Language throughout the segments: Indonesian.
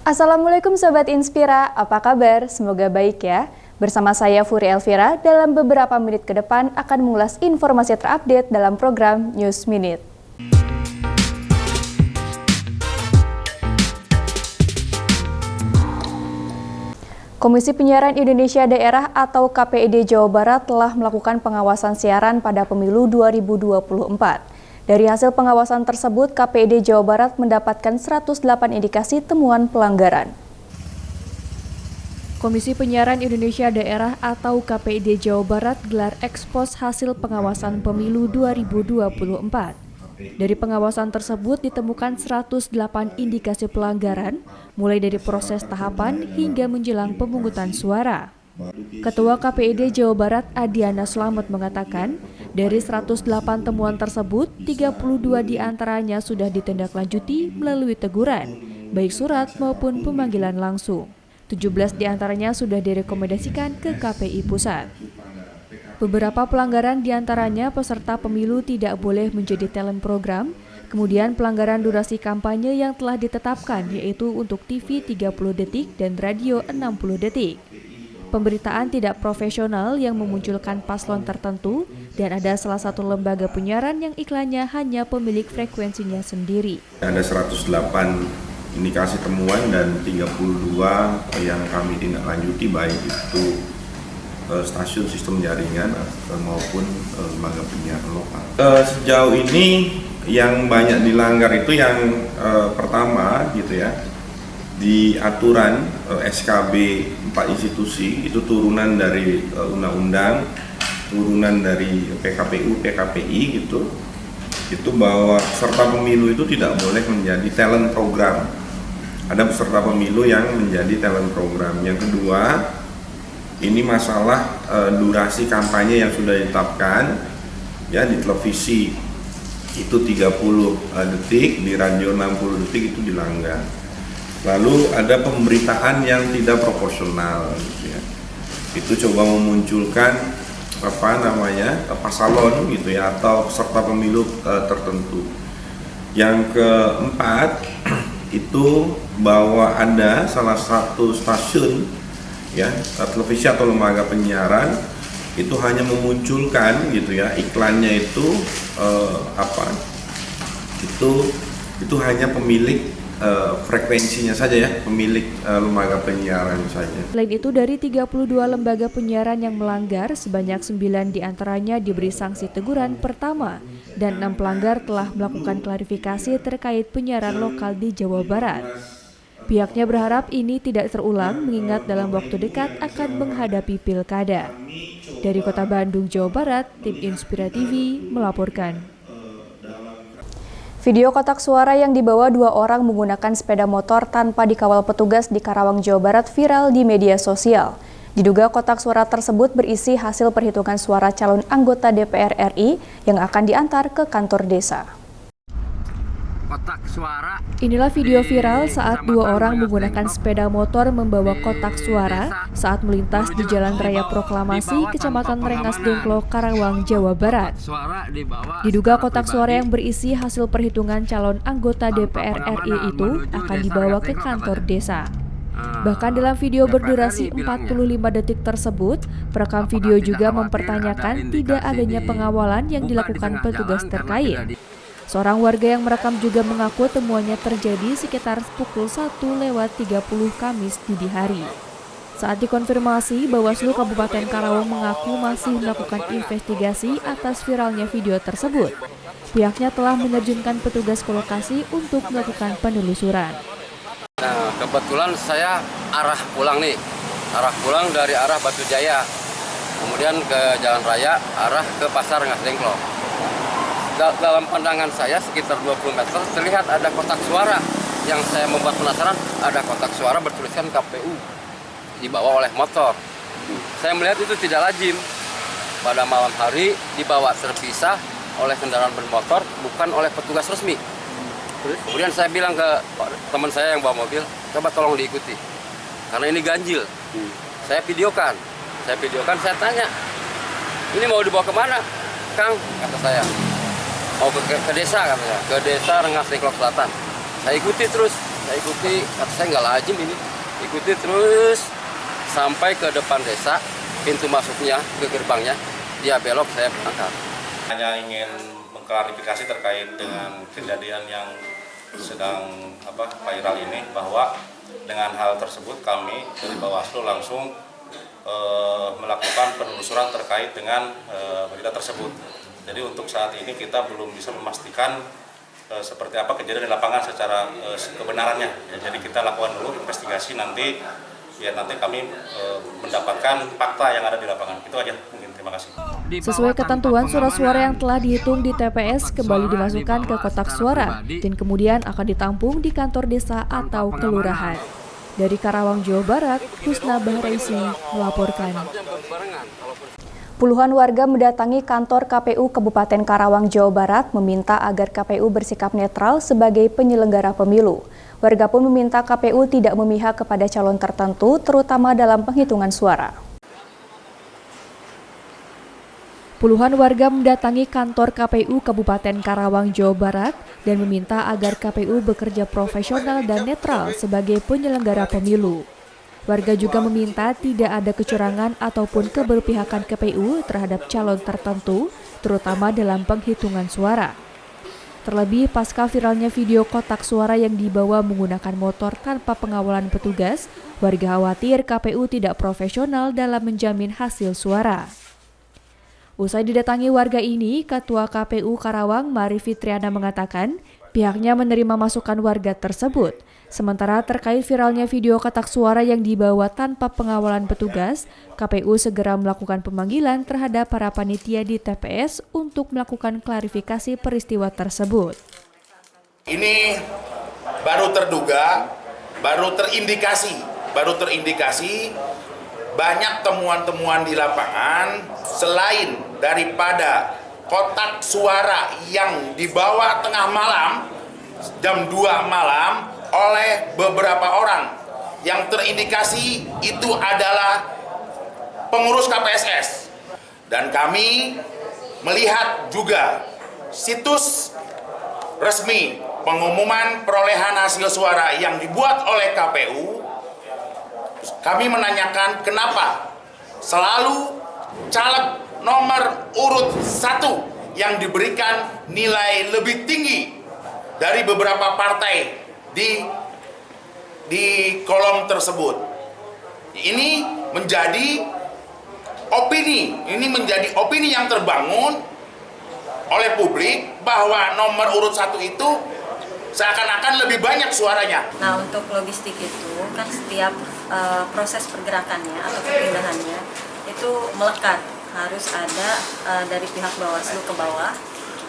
Assalamualaikum Sobat Inspira, apa kabar? Semoga baik ya. Bersama saya Furi Elvira, dalam beberapa menit ke depan akan mengulas informasi terupdate dalam program News Minute. Komisi Penyiaran Indonesia Daerah atau KPID Jawa Barat telah melakukan pengawasan siaran pada pemilu 2024. Dari hasil pengawasan tersebut, KPID Jawa Barat mendapatkan 108 indikasi temuan pelanggaran. Komisi Penyiaran Indonesia Daerah atau KPID Jawa Barat gelar ekspos hasil pengawasan pemilu 2024. Dari pengawasan tersebut ditemukan 108 indikasi pelanggaran, mulai dari proses tahapan hingga menjelang pemungutan suara. Ketua KPID Jawa Barat Adiana Slamet mengatakan, dari 108 temuan tersebut, 32 diantaranya sudah ditindaklanjuti melalui teguran, baik surat maupun pemanggilan langsung. 17 diantaranya sudah direkomendasikan ke KPI Pusat. Beberapa pelanggaran diantaranya peserta pemilu tidak boleh menjadi talent program, kemudian pelanggaran durasi kampanye yang telah ditetapkan yaitu untuk TV 30 detik dan radio 60 detik. Pemberitaan tidak profesional yang memunculkan paslon tertentu, dan ada salah satu lembaga penyiaran yang iklannya hanya pemilik frekuensinya sendiri. Ada 108 indikasi temuan dan 32 yang kami tindak lanjuti, baik itu stasiun sistem jaringan maupun lembaga penyiaran lokal. Sejauh ini yang banyak dilanggar itu yang pertama gitu ya, di aturan SKB 4 institusi itu turunan dari undang-undang, turunan dari PKPU, PKPI gitu, itu bahwa peserta pemilu itu tidak boleh menjadi talent program. Ada peserta pemilu yang menjadi talent program. Yang kedua, ini masalah durasi kampanye yang sudah ditetapkan ya, di televisi itu 30 detik, di radio 60 detik itu dilanggar. Lalu ada pemberitaan yang tidak proporsional gitu ya. Itu coba memunculkan pasalon gitu ya, atau peserta pemilu tertentu. Yang keempat itu bahwa ada salah satu stasiun ya, televisi atau lembaga penyiaran itu hanya memunculkan gitu ya, iklannya itu itu hanya pemilik frekuensinya saja ya, pemilik lembaga penyiaran saja. Selain itu, dari 32 lembaga penyiaran yang melanggar, sebanyak 9 diantaranya diberi sanksi teguran pertama, dan 6 pelanggar telah melakukan klarifikasi terkait penyiaran lokal di Jawa Barat. Pihaknya berharap ini tidak terulang, mengingat dalam waktu dekat akan menghadapi pilkada. Dari Kota Bandung, Jawa Barat, tim Inspira TV melaporkan. Video kotak suara yang dibawa 2 orang menggunakan sepeda motor tanpa dikawal petugas di Karawang, Jawa Barat viral di media sosial. Diduga kotak suara tersebut berisi hasil perhitungan suara calon anggota DPR RI yang akan diantar ke kantor desa. Kotak suara. Inilah video viral saat 2 orang menggunakan sepeda motor membawa kotak suara saat melintas di Jalan Raya Proklamasi, Kecamatan Rengas Dengklok, Karawang, Jawa Barat. Diduga kotak suara yang berisi hasil perhitungan calon anggota DPR RI itu akan dibawa ke kantor desa. Bahkan dalam video berdurasi 45 detik tersebut, perekam video juga mempertanyakan tidak adanya pengawalan yang dilakukan petugas terkait. Seorang warga yang merekam juga mengaku temuannya terjadi sekitar pukul 1:30 Kamis dini hari. Saat dikonfirmasi, Bawaslu Kabupaten Karawang mengaku masih melakukan investigasi atas viralnya video tersebut. Pihaknya telah menerjunkan petugas ke lokasi untuk melakukan penelusuran. Nah, kebetulan saya arah pulang dari arah Batu Jaya, kemudian ke Jalan Raya, arah ke Pasar Rengas Dengklok. Dalam pandangan saya sekitar 20 meter terlihat ada kotak suara yang saya membuat penasaran. Ada kotak suara bertuliskan KPU dibawa oleh motor. Saya melihat itu tidak lazim pada malam hari dibawa terpisah oleh kendaraan bermotor, bukan oleh petugas resmi. Kemudian saya bilang ke teman saya yang bawa mobil, coba tolong diikuti karena ini ganjil. Saya videokan, saya tanya, ini mau dibawa kemana, Kang? Kata saya, mau ke desa katanya, ke desa Rengas Dengklok Selatan. Saya ikuti terus Saya ikuti, kata saya nggak lazim ini. Ikuti terus sampai ke depan desa, pintu masuknya, ke gerbangnya, dia belok, saya angkat. Hanya ingin mengklarifikasi terkait dengan kejadian yang sedang viral ini, bahwa dengan hal tersebut kami dari Bawaslu langsung melakukan penelusuran terkait dengan berita tersebut. Jadi untuk saat ini kita belum bisa memastikan seperti apa kejadian di lapangan secara kebenarannya. Ya, jadi kita lakukan dulu investigasi, nanti kami mendapatkan fakta yang ada di lapangan. Itu aja mungkin. Terima kasih. Sesuai ketentuan, surat suara yang telah dihitung di TPS kembali dimasukkan ke kotak suara dan kemudian akan ditampung di kantor desa atau kelurahan. Dari Karawang, Jawa Barat, Husna Bahraisi melaporkan. Puluhan warga mendatangi kantor KPU Kabupaten Karawang, Jawa Barat meminta agar KPU bersikap netral sebagai penyelenggara pemilu. Warga pun meminta KPU tidak memihak kepada calon tertentu, terutama dalam penghitungan suara. Puluhan warga mendatangi kantor KPU Kabupaten Karawang, Jawa Barat dan meminta agar KPU bekerja profesional dan netral sebagai penyelenggara pemilu. Warga juga meminta tidak ada kecurangan ataupun keberpihakan KPU terhadap calon tertentu, terutama dalam penghitungan suara. Terlebih pasca viralnya video kotak suara yang dibawa menggunakan motor tanpa pengawalan petugas, warga khawatir KPU tidak profesional dalam menjamin hasil suara. Usai didatangi warga ini, Ketua KPU Karawang Mari Fitriana mengatakan pihaknya menerima masukan warga tersebut. Sementara terkait viralnya video kotak suara yang dibawa tanpa pengawalan petugas, KPU segera melakukan pemanggilan terhadap para panitia di TPS untuk melakukan klarifikasi peristiwa tersebut. Ini baru terduga, baru terindikasi banyak temuan-temuan di lapangan selain daripada kotak suara yang dibawa tengah malam, jam 2 malam oleh beberapa orang yang terindikasi itu adalah pengurus KPSS. Dan kami melihat juga situs resmi pengumuman perolehan hasil suara yang dibuat oleh KPU. Kami menanyakan kenapa selalu caleg nomor urut 1 yang diberikan nilai lebih tinggi dari beberapa partai di kolom tersebut. Ini menjadi opini yang terbangun oleh publik bahwa nomor urut 1 itu seakan-akan lebih banyak suaranya. Nah, untuk logistik itu kan setiap proses pergerakannya atau perpindahannya itu melekat, harus ada dari pihak Bawaslu ke bawah,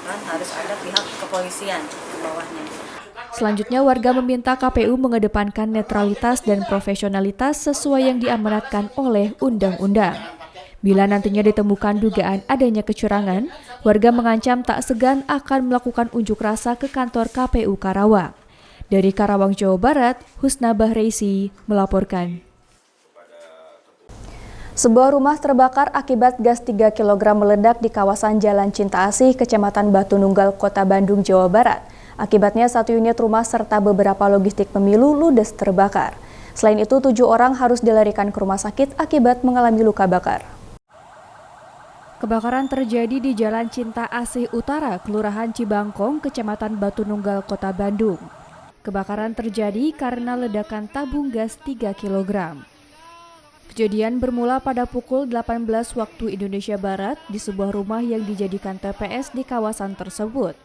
kan harus ada pihak kepolisian ke bawahnya. Selanjutnya, warga meminta KPU mengedepankan netralitas dan profesionalitas sesuai yang diamanatkan oleh undang-undang. Bila nantinya ditemukan dugaan adanya kecurangan, warga mengancam tak segan akan melakukan unjuk rasa ke kantor KPU Karawang. Dari Karawang, Jawa Barat, Husna Bahraisi melaporkan. Sebuah rumah terbakar akibat gas 3 kg meledak di kawasan Jalan Cinta Asih, Kecamatan Batu Nunggal, Kota Bandung, Jawa Barat. Akibatnya 1 unit rumah serta beberapa logistik pemilu ludes terbakar. Selain itu, 7 orang harus dilarikan ke rumah sakit akibat mengalami luka bakar. Kebakaran terjadi di Jalan Cinta Asih Utara, Kelurahan Cibangkong, Kecamatan Batu Nunggal, Kota Bandung. Kebakaran terjadi karena ledakan tabung gas 3 kg. Kejadian bermula pada pukul 18 waktu Indonesia Barat di sebuah rumah yang dijadikan TPS di kawasan tersebut.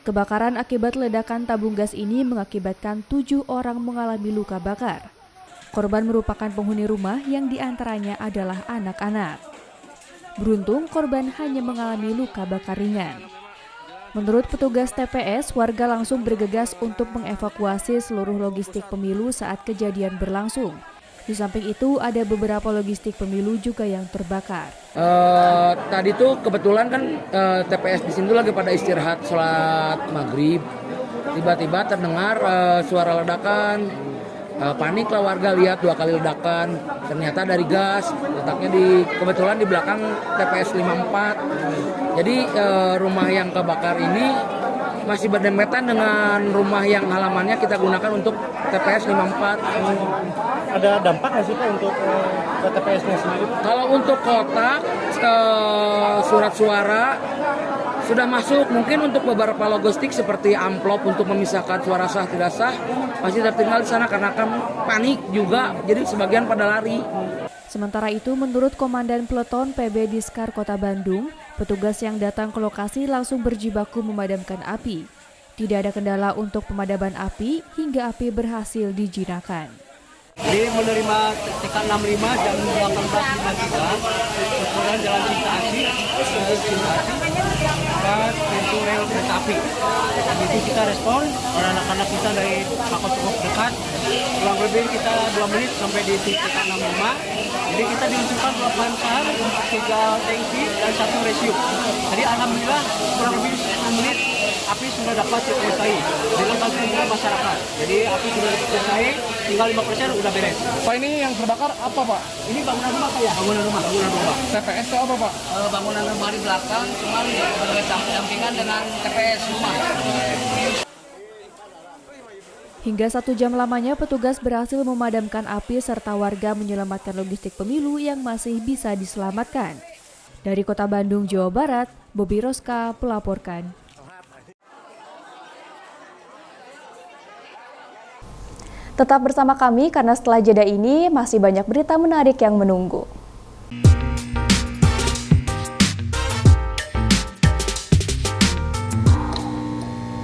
Kebakaran akibat ledakan tabung gas ini mengakibatkan 7 orang mengalami luka bakar. Korban merupakan penghuni rumah yang diantaranya adalah anak-anak. Beruntung korban hanya mengalami luka bakar ringan. Menurut petugas TPS, warga langsung bergegas untuk mengevakuasi seluruh logistik pemilu saat kejadian berlangsung. Di samping itu, ada beberapa logistik pemilu juga yang terbakar. Tadi tuh kebetulan kan TPS di sini lagi pada istirahat sholat maghrib. Tiba-tiba terdengar suara ledakan. Paniklah warga, lihat 2 kali ledakan. Ternyata dari gas. Letaknya kebetulan di belakang TPS 54. Jadi rumah yang kebakar ini masih berdempetan dengan rumah yang halamannya kita gunakan untuk TPS 54. Ada dampak nggak sih Pak untuk ke TPS-nya sendiri? Kalau untuk kotak surat suara sudah masuk, mungkin untuk beberapa logistik seperti amplop untuk memisahkan suara sah tidak sah masih tertinggal di sana karena kan panik juga, jadi sebagian pada lari. Sementara itu, menurut Komandan Peleton PB Diskar Kota Bandung, petugas yang datang ke lokasi langsung berjibaku memadamkan api. Tidak ada kendala untuk pemadaman api hingga api berhasil dijinakan. Jadi menerima TK65 jam 18.53 kemudian Jalan Cinta Asih dekat pintu rel kereta api. Begitu kita respon, para anak-anak kita dari Pakot cukup dekat, kurang lebih kita 2 menit sampai di TK65. Jadi kita diluncurkan 8 SAR, 3 tanki dan 1 rescue. Jadi alhamdulillah kurang lebih 10 menit api sudah dapat selesai dengan bantuan masyarakat. Jadi api sudah selesai, tinggal 5% udah beres. Pak, ini yang terbakar apa Pak? Ini bangunan rumah Pak ya? Bangunan rumah. TPS itu apa Pak? Bangunan rumah di belakang, cuman berdampingan dengan TPS rumah. Hingga 1 jam lamanya, petugas berhasil memadamkan api serta warga menyelamatkan logistik pemilu yang masih bisa diselamatkan. Dari Kota Bandung, Jawa Barat, Bobi Roska melaporkan. Tetap bersama kami karena setelah jeda ini masih banyak berita menarik yang menunggu.